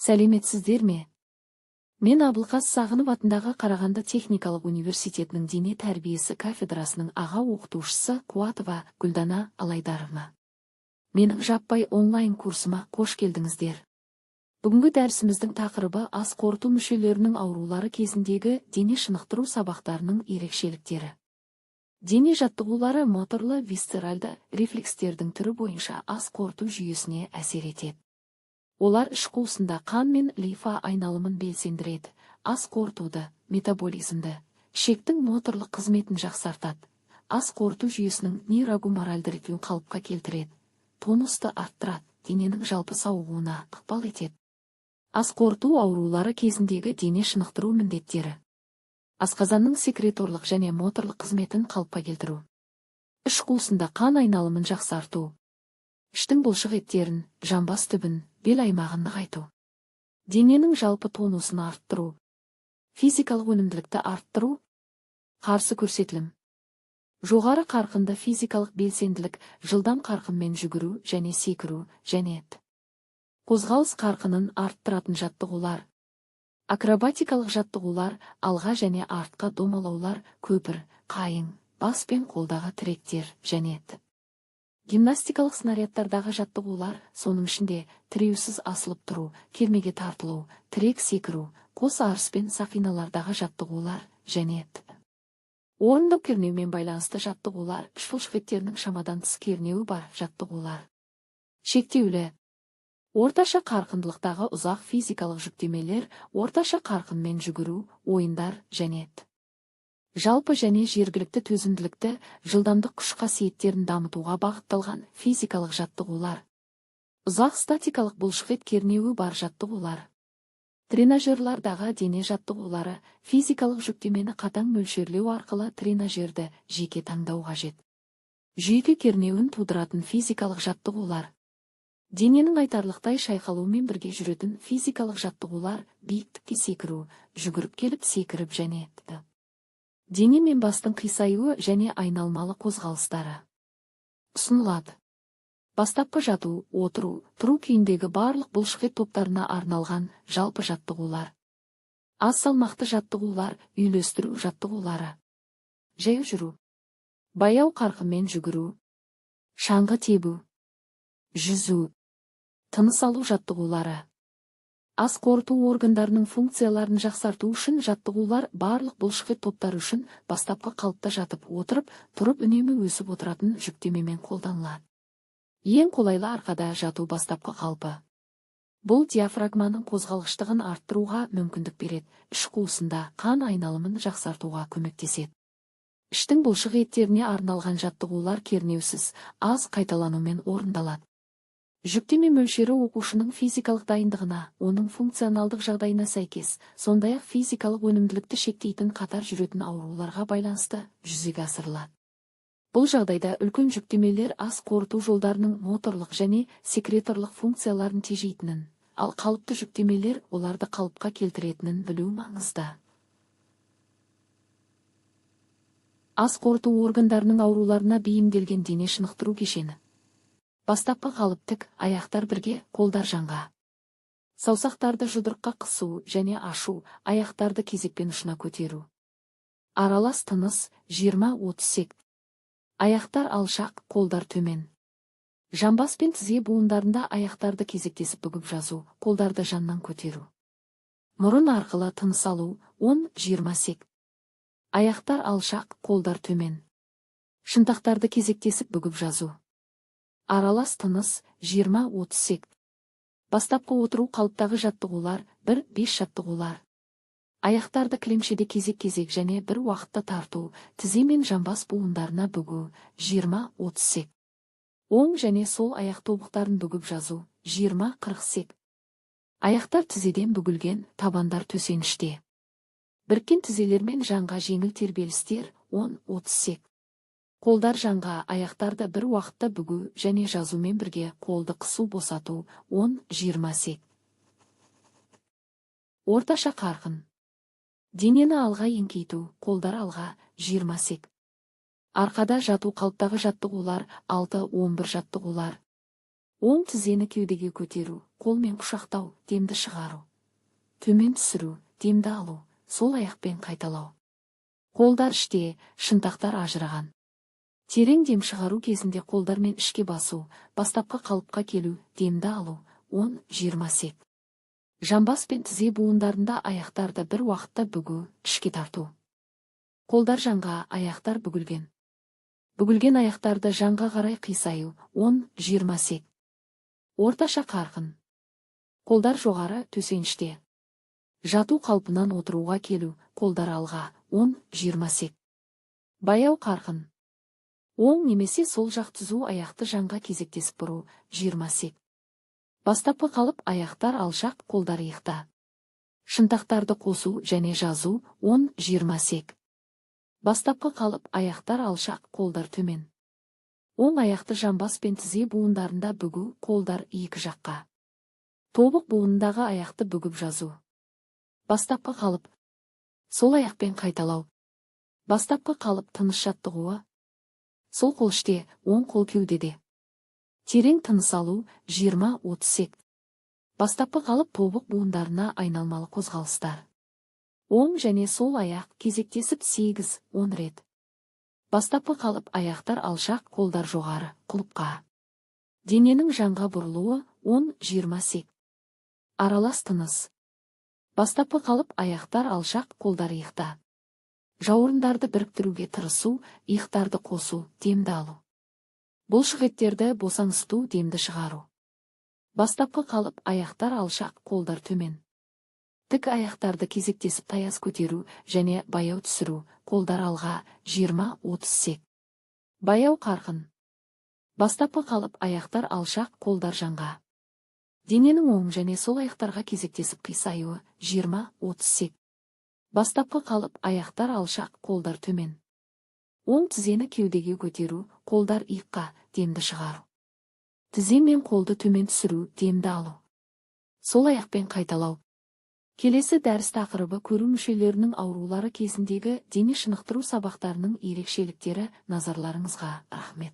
Сәлеметсіздер ме? Мен Абылқас Сағынов атындағы Қарағанды техникалық университетінің дене тәрбиесі кафедрасының аға оқытушысы Қуатова Гүлдана Алайдаровна. Менің жаппай онлайн курсыма қош келдіңіздер. Бүгінгі дәрісіміздің тақырыбы ас қорыту мүшелерінің аурулары кезіндегі дене шынықтыру сабақтарының ерекшеліктері. Дене жаттығулары моторлы висцеральды рефлекстердің түрі бойынша ас қорыту жүйесіне әсер етеді. Олар іш қуысында қан мен лимфа айналымын белсендіреді, ас қорытуды, метаболизмді, ішектің моторлық қызметін жақсартады, ас қорыту жүйесінің нейрогуморальды ритмін қалыпқа келтіреді, тонусты арттырады, дененің жалпы сауығуына ықпал етеді. Ас қорыту аурулары кезіндегі дене шынықтыру міндеттері. Асқазанның секреторлық және моторлық қызметін қалыпқа келтіру. Іш қуысында қан айналымын жақсарту. Іштің бұлшық еттерін, жамбас түбін, бел аймағын нығайту. Дененің жалпы тонусын арттыру. Физикалық өнімділікті арттыру. Қарсы көрсетілім. Жоғары қарқынды физикалық белсенділік, жылдам қарқынмен жүгіру және секіру және қозғалыс қарқынын арттыратын жаттығулар. Акробатикалық жаттығулар, алға және артқа домалаулар, көпір, қайың, бас пен қолдағы тіректер және гимнастикалық снарядтардағы жаттығулар, соның ішінде тіреусіз асылып тұру, кермеге тартылу, тірек секіру, қос арыс пен сақиналардағы жаттығулар және орындық кернеумен байланысты жаттығулар, іш бұлшықеттерінің шамадан тыс кернеуі бар жаттығулар. Шектеулі. Орташа қарқындылықтағы ұзақ физикалық жүктемелер, орташа қарқынмен жүгіру, ойындар және жалпы және жергілікті төзімділікті, жылдамдық күш қасиеттерін дамытуға бағытталған физикалық жаттығулар. Ұзақ статикалық бұлшықет кернеуі бар жаттығулар. Тренажерлардағы дене жаттығулары, физикалық жүктемені қатаң мөлшерлеу арқылы тренажерді жеке таңдау қажет. Жүйке кернеуін тудыратын физикалық жаттығулар. Дененің айтарлықтай шайқалуымен бірге жүретін физикалық жаттығулар, биіктікке секіру, жүгіріп келіп секіріп және дене мен бастың қисаюы және айналмалы қозғалыстары. Ұсынылады. Бастапқы жату, отыру, тұру күйіндегі барлық бұлшықет топтарына арналған жалпы жаттығулар. Аз салмақты жаттығулар, үйлестіру жаттығулары. Жаяу жүру. Баяу қарқынмен жүгіру. Шаңғы тебу. Жүзу. Тыныс алу жаттығулары. Ас қорыту органдарының функцияларын жақсарту үшін жаттығулар барлық бұлшықет топтары үшін бастапқы қалыпта жатып отырып, тұрып үнемі өсіп отыратын жүктемемен қолданылады. Ең қолайлы арқада жату бастапқы қалпы. Бұл диафрагманың қозғалғыштығын арттыруға мүмкіндік береді, іш қуысында қан айналымын жақсартуға көмектеседі. Іштің бұлшық еттеріне арналған жаттығулар кернеусіз, аз қайталанумен орындалады. Жүктеме мөлшері оқушының физикалық дайындығына, оның функционалдық жағдайына сәйкес, сондай-ақ физикалық өнімділікті шектейтін қатар жүретін ауруларға байланысты жүзеге асырылады. Бұл жағдайда үлкен жүктемелер ас қорыту жолдарының моторлық және секреторлық функцияларын тежейтінін, ал қалыпты жүктемелер оларды қалыпқа келтіретінін білу маңызды. Ас қорыту органдарының ауруларына бейімделген дене шынықтыру кешені. Бастапқы қалып тік, аяқтар бірге, қолдар жанға. Саусақтарды жұдырыққа қысу және ашу, аяқтарды кезекпен ұшына көтеру. Аралас тыныс, 20-30 сек. Аяқтар алшақ, қолдар төмен. Жамбас пен тізе буындарында аяқтарды кезектесіп бүгіп жазу, қолдарды жаннан көтеру. Мұрын арқылы тыныс алу, 10-20 сек. Аяқтар алшақ, қолдар төмен. Шынтақтарды кезектесіп бүгіп жазу. Аралас тыныс, 20-30 сек. Бастапқы отыру қалыптағы жаттығулар, 1-5 жаттығулар. Аяқтарды кілемшеде кезек-кезек және бір уақытта тарту, тізе мен жамбас буындарына бүгу, 20-30 сек. Оң және сол аяқ тобықтарын бүгіп жазу, 20-40 сек. Аяқтар тізеден бүгілген, табандар төсеніште. Біріккен тізелер мен жанға жеңіл тербелістер, 10-30 сек. Қолдар жанға, аяқтарды бір уақытта бүгу және жазумен бірге қолды қысу босату, 10-20 сек. Орташа қарқын. Денені алға еңкейту, қолдар алға, 20 сек. Арқада жату қалыптағы жаттығулар, 6-11 жаттығулар. Оң тізені кеудеге көтеру, қолмен құшақтау, демді шығару. Төмен түсіру, демді алу, сол аяқпен қайталау. Қолдар іште, шынтақтар ажыраған. Терең дем шығару кезінде қолдармен ішке басу, бастапқы қалыпқа келу, демді алу, 10-20 сек. Жамбас пен тізе буындарында аяқтарды бір уақытта бүгу, ішке тарту. Қолдар жанға, аяқтар бүгілген. Бүгілген аяқтарды жанға қарай қисаю, 10-20 сек. Орташа қарқын. Қолдар жоғары, төсеніште. Жату қалпынан отыруға келу, қолдар алға, 10-20 сек. Баяу қарқын. Оң немесе сол жақ түзу аяқты жанға кезектесіп бұру, 20 сек. Бастапқы қалып аяқтар алшақ, қолдар иықта. Шынтақтарды қосу және жазу, 10-20 сек. Бастапқы қалып аяқтар алшақ, қолдар төмен. Оң аяқты жамбас пен тізе буындарында бүгу, қолдар екі жаққа. Тобық буынындағы аяқты бүгіп жазу. Бастапқы қалып. Сол аяқпен қайталау. Бастапқы қалып тыныс жаттығуы. Сол қол іште, оң қол кеудеде. Терең тыныс алу, 20-30 сек. Бастапқы қалып тобық буындарына айналмалы қозғалыстар. Оң және сол аяқ кезектесіп 8-10 рет. Бастапқы қалып аяқтар алшақ, қолдар жоғары, құлыпқа. Дененің жанға бұрылуы, 10-20 сек. Аралас тыныс. Бастапқы қалып аяқтар алшақ, қолдар иықта. Жауырындарды біріктіруге тырысу, иықтарды қосу, демді алу. Бұлшықеттерді босаңсыту, демді шығару. Бастапқы қалып аяқтар алшақ, қолдар төмен. Тік аяқтарды кезектесіп таяз көтеру және баяу түсіру, қолдар алға, 20-30 сек. Баяу қарқын. Бастапқы қалып аяқтар алшақ, қолдар жанға. Дененің оң және сол аяқтарға кезектесіп қисаюы, 20-30 сек. Бастапқы қалып аяқтар алшақ, қолдар төмен. Оң тізені кеудеге көтеру, қолдар иыққа, демді шығару. Тізе мен қолды төмен түсіру, демді алу. Сол аяқпен қайталау. Келесі дәріс тақырыбы көру мүшелерінің аурулары кезіндегі дене шынықтыру сабақтарының ерекшеліктері. Назарларыңызға рахмет.